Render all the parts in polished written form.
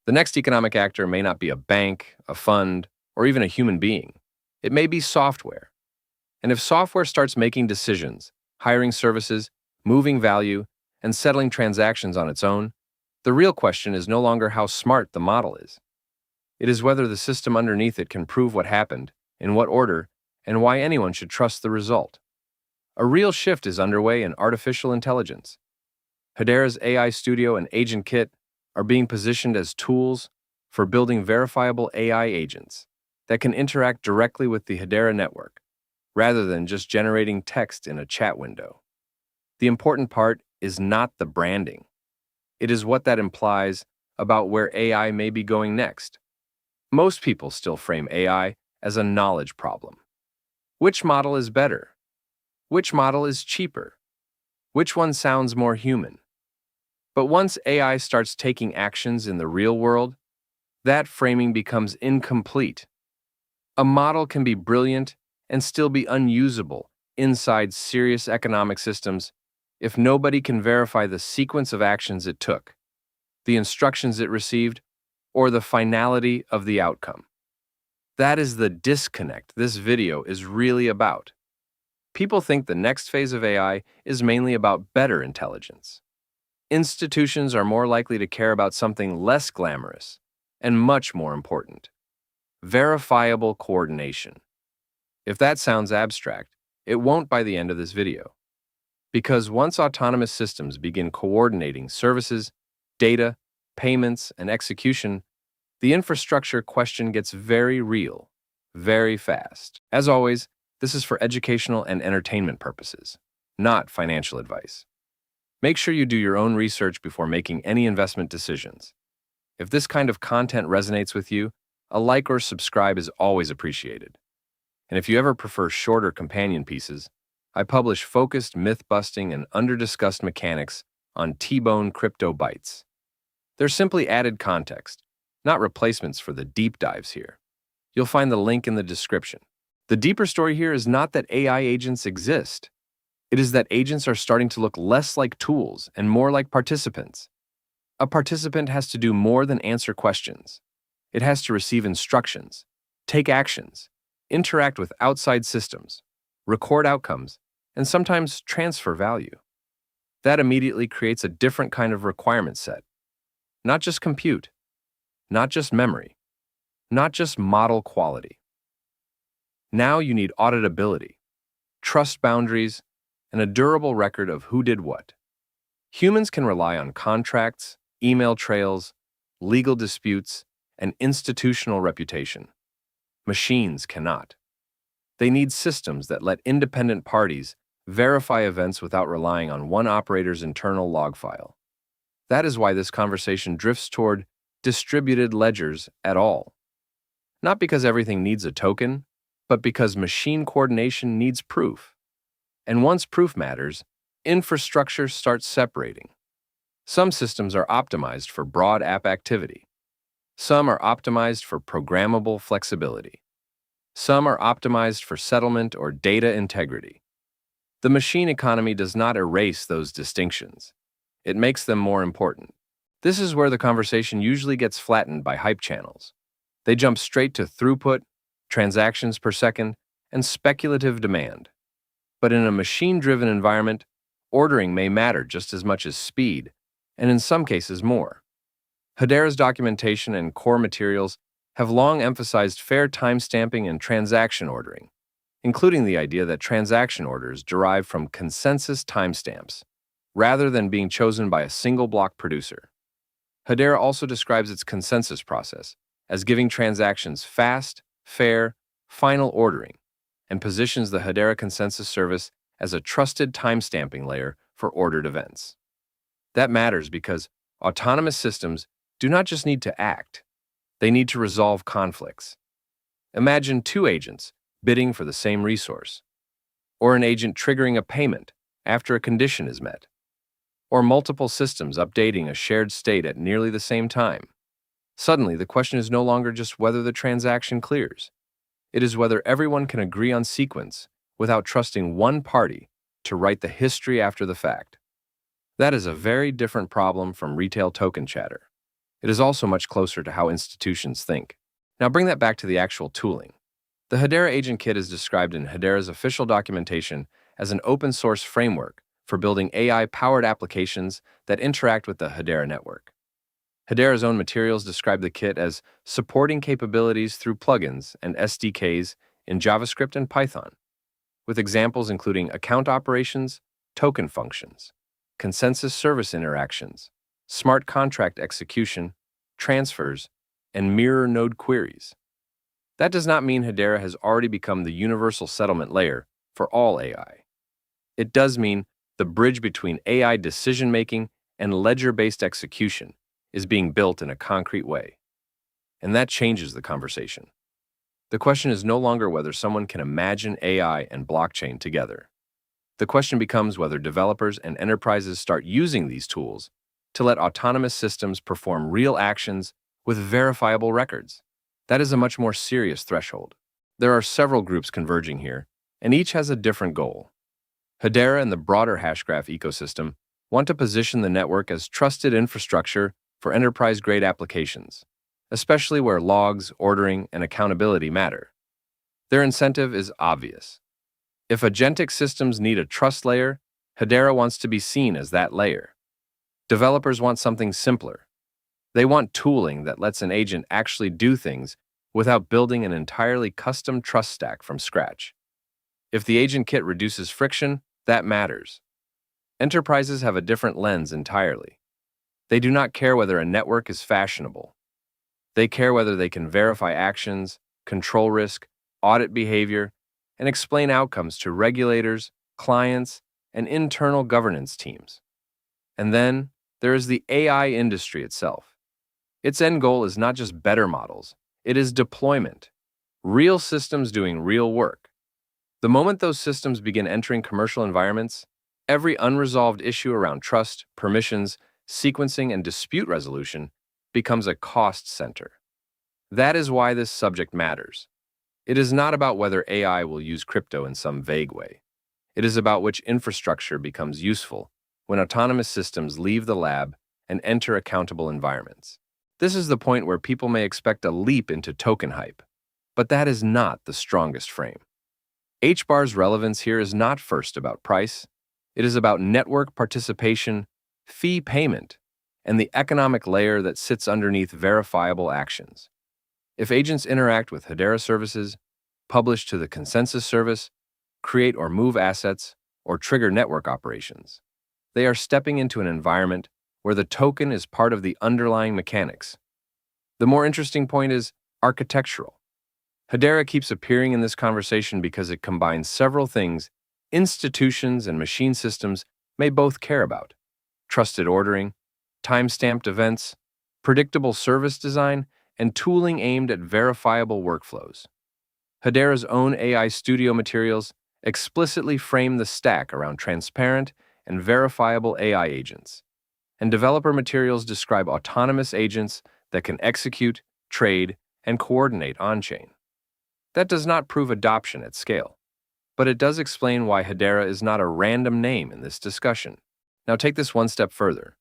The next economic actor may not be a bank, a fund, or even a human being. It may be software. And if software starts making decisions, hiring services, moving value, and settling transactions on its own, the real question is no longer how smart the model is. It is whether the system underneath it can prove what happened, in what order, and why anyone should trust the result. A real shift is underway in artificial intelligence. Hedera's AI Studio and Agent Kit are being positioned as tools for building verifiable AI agents that can interact directly with the Hedera network, rather than just generating text in a chat window. The important part is not the branding. It is what that implies about where AI may be going next. Most people still frame AI as a knowledge problem. Which model is better? Which model is cheaper? Which one sounds more human? But once AI starts taking actions in the real world, that framing becomes incomplete. A model can be brilliant and still be unusable inside serious economic systems if nobody can verify the sequence of actions it took, the instructions it received, or the finality of the outcome. That is the disconnect this video is really about. People think the next phase of AI is mainly about better intelligence. Institutions are more likely to care about something less glamorous and much more important: verifiable coordination. If that sounds abstract, it won't by the end of this video. Because once autonomous systems begin coordinating services, data, payments, and execution, the infrastructure question gets very real, very fast. As always, this is for educational and entertainment purposes, not financial advice. Make sure you do your own research before making any investment decisions. If this kind of content resonates with you, a like or subscribe is always appreciated. And if you ever prefer shorter companion pieces, I publish focused myth-busting and under-discussed mechanics on T-Bone Crypto Bytes. They're simply added context, not replacements for the deep dives here. You'll find the link in the description. The deeper story here is not that AI agents exist. It is that agents are starting to look less like tools and more like participants. A participant has to do more than answer questions. It has to receive instructions, take actions, interact with outside systems, record outcomes, and sometimes transfer value. That immediately creates a different kind of requirement set. Not just compute, not just memory, not just model quality. Now you need auditability, trust boundaries, and a durable record of who did what. Humans can rely on contracts, email trails, legal disputes, and institutional reputation. Machines cannot. They need systems that let independent parties verify events without relying on one operator's internal log file. That is why this conversation drifts toward distributed ledgers at all. Not because everything needs a token, but because machine coordination needs proof. And once proof matters, infrastructure starts separating. Some systems are optimized for broad app activity. Some are optimized for programmable flexibility. Some are optimized for settlement or data integrity. The machine economy does not erase those distinctions. It makes them more important. This is where the conversation usually gets flattened by hype channels. They jump straight to throughput, transactions per second, and speculative demand. But in a machine-driven environment, ordering may matter just as much as speed, and in some cases more. Hedera's documentation and core materials have long emphasized fair timestamping and transaction ordering, including the idea that transaction orders derive from consensus timestamps, rather than being chosen by a single block producer. Hedera also describes its consensus process as giving transactions fast, fair, final ordering, and positions the Hedera consensus service as a trusted timestamping layer for ordered events. That matters because autonomous systems do not just need to act, they need to resolve conflicts. Imagine two agents bidding for the same resource, or an agent triggering a payment after a condition is met, or multiple systems updating a shared state at nearly the same time. Suddenly, the question is no longer just whether the transaction clears. It is whether everyone can agree on sequence without trusting one party to write the history after the fact. That is a very different problem from retail token chatter. It is also much closer to how institutions think. Now bring that back to the actual tooling. The Hedera Agent Kit is described in Hedera's official documentation as an open-source framework for building AI-powered applications that interact with the Hedera network. Hedera's own materials describe the kit as supporting capabilities through plugins and SDKs in JavaScript and Python, with examples including account operations, token functions, consensus service interactions, smart contract execution, transfers, and mirror node queries. That does not mean Hedera has already become the universal settlement layer for all AI. It does mean the bridge between AI decision-making and ledger-based execution is being built in a concrete way. And that changes the conversation. The question is no longer whether someone can imagine AI and blockchain together. The question becomes whether developers and enterprises start using these tools to let autonomous systems perform real actions with verifiable records. That is a much more serious threshold. There are several groups converging here, and each has a different goal. Hedera and the broader Hashgraph ecosystem want to position the network as trusted infrastructure for enterprise-grade applications, especially where logs, ordering, and accountability matter. Their incentive is obvious. If agentic systems need a trust layer, Hedera wants to be seen as that layer. Developers want something simpler. They want tooling that lets an agent actually do things without building an entirely custom trust stack from scratch. If the agent kit reduces friction, that matters. Enterprises have a different lens entirely. They do not care whether a network is fashionable. They care whether they can verify actions, control risk, audit behavior, and explain outcomes to regulators, clients, and internal governance teams. And then there is the AI industry itself. Its end goal is not just better models, it is deployment, real systems doing real work. The moment those systems begin entering commercial environments, every unresolved issue around trust, permissions, sequencing, and dispute resolution becomes a cost center. That is why this subject matters. It is not about whether AI will use crypto in some vague way. It is about which infrastructure becomes useful when autonomous systems leave the lab and enter accountable environments. This is the point where people may expect a leap into token hype, but that is not the strongest frame. HBAR's relevance here is not first about price. It is about network participation, fee payment, and the economic layer that sits underneath verifiable actions. If agents interact with Hedera services, publish to the consensus service, create or move assets, or trigger network operations, they are stepping into an environment where the token is part of the underlying mechanics. The more interesting point is architectural. Hedera keeps appearing in this conversation because it combines several things institutions and machine systems may both care about: trusted ordering, time-stamped events, predictable service design, and tooling aimed at verifiable workflows. Hedera's own AI Studio materials explicitly frame the stack around transparent and verifiable AI agents, and developer materials describe autonomous agents that can execute, trade, and coordinate on-chain. That does not prove adoption at scale, but it does explain why Hedera is not a random name in this discussion. Now take this one step further.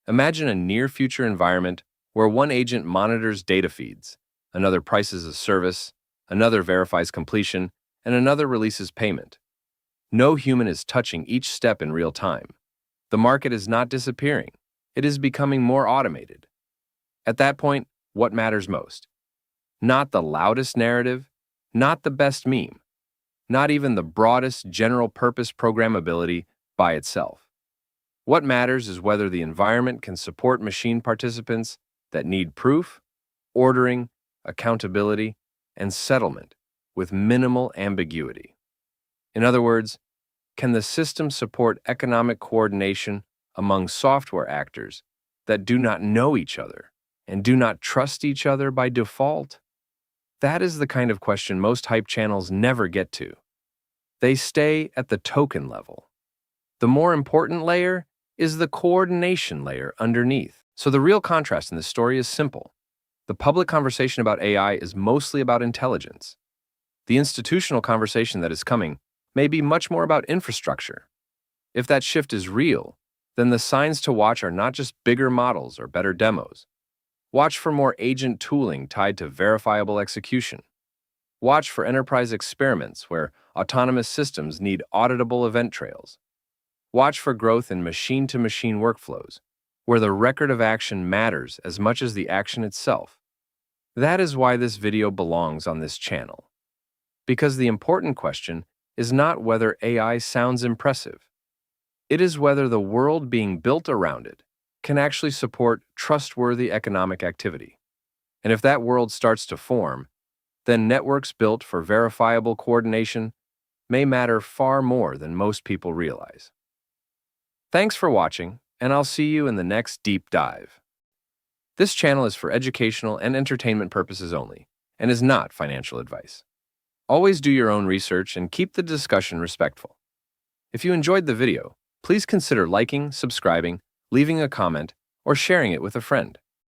Imagine a near-future environment where one agent monitors data feeds, another prices a service, another verifies completion, and another releases payment. No human is touching each step in real time. The market is not disappearing. It is becoming more automated. At that point, what matters most? Not the loudest narrative, not the best meme, not even the broadest general-purpose programmability by itself. What matters is whether the environment can support machine participants that need proof, ordering, accountability, and settlement with minimal ambiguity. In other words, can the system support economic coordination among software actors that do not know each other and do not trust each other by default? That is the kind of question most hype channels never get to. They stay at the token level. The more important layer is the coordination layer underneath. So the real contrast in this story is simple. The public conversation about AI is mostly about intelligence. The institutional conversation that is coming may be much more about infrastructure. If that shift is real, then the signs to watch are not just bigger models or better demos. Watch for more agent tooling tied to verifiable execution. Watch for enterprise experiments where autonomous systems need auditable event trails. Watch for growth in machine-to-machine workflows, where the record of action matters as much as the action itself. That is why this video belongs on this channel. Because the important question is not whether AI sounds impressive. It is whether the world being built around it can actually support trustworthy economic activity. And if that world starts to form, then networks built for verifiable coordination may matter far more than most people realize. Thanks for watching, and I'll see you in the next deep dive. This channel is for educational and entertainment purposes only, and is not financial advice. Always do your own research and keep the discussion respectful. If you enjoyed the video, please consider liking, subscribing, leaving a comment, or sharing it with a friend.